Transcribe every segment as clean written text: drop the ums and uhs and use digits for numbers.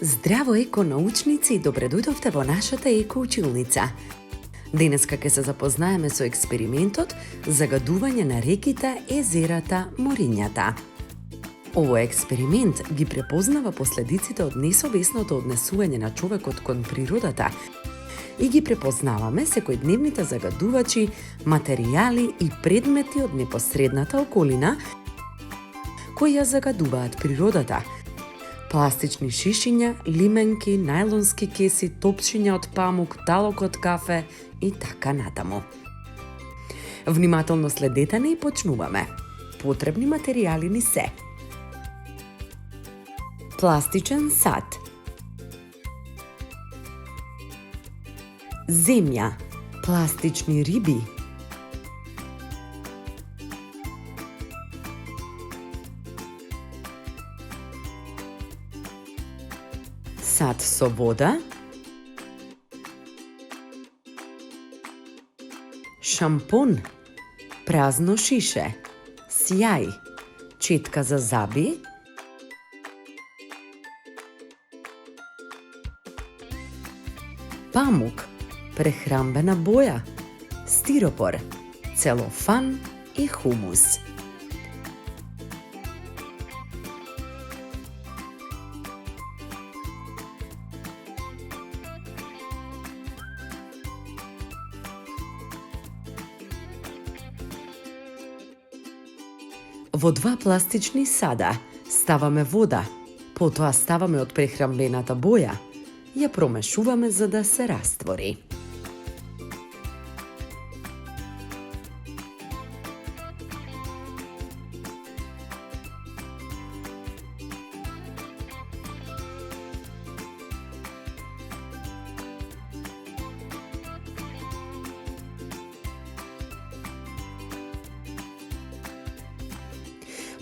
Здраво, еконаучници, и добре дојдовте во нашата екоучилница. Денеска ќе се запознаеме со експериментот загадување на реките, езерата, морињата. Овој експеримент ги препознава последиците од несовесното однесување на човекот кон природата и ги препознаваме секојдневните загадувачи, материјали и предмети од непосредната околина кои ја загадуваат природата. Пластични шишиња, лименки, најлонски кеси, топчиња од памук, талок од кафе и така натаму. Внимателно следете не и почнуваме. Потребни материјали ни се: пластичен сат, земја, пластични риби, сат со вода, шампон, празно шише, сјај, четка за заби, памук, прехрамбена боја, стиропор, целофан и хумус. Во два пластични сада ставаме вода, потоа ставаме од прехрамбената боја, ја промешуваме за да се раствори.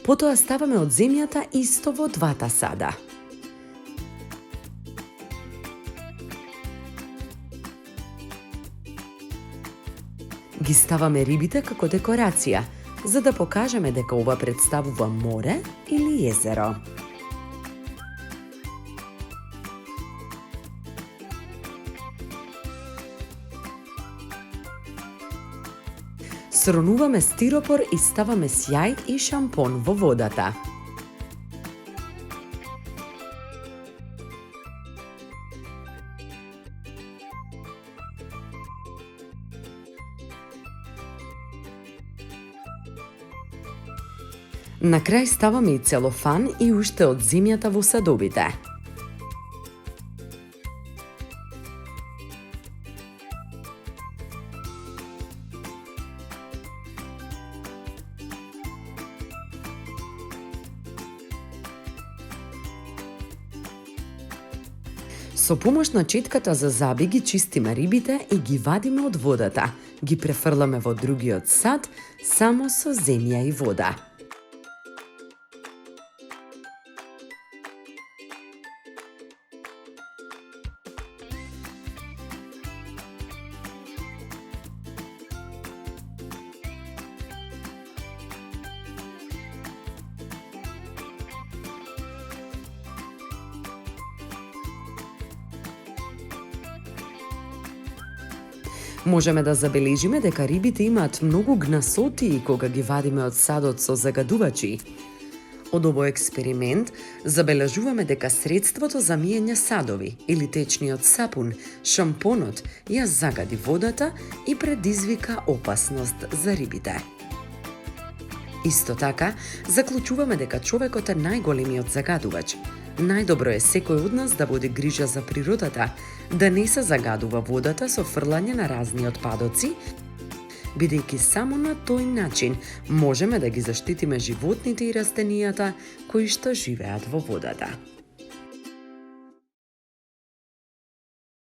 Потоа ставаме од земјата исто во двата сада. Ги ставаме рибите како декорација, за да покажеме дека ова представува море или езеро. Сронуваме стиропор и ставаме сјај и шампон во водата. На крај ставаме и целофан и уште од земјата во садовите. Со помош на четката за заби ги чистиме рибите и ги вадиме од водата. Ги префрламе во другиот сад само со земја и вода. Можеме да забележиме дека рибите имаат многу гнасоти кога ги вадиме од садот со загадувачи. Од овој експеримент забележуваме дека средството за миење садови или течниот сапун, шампонот, ја загади водата и предизвика опасност за рибите. Исто така, заклучуваме дека човекот е најголемиот загадувач. Најдобро е секој од нас да води грижа за природата, да не се загадува водата со фрлање на разни отпадоци, бидејќи само на тој начин можеме да ги заштитиме животните и растенијата кои што живеат во водата.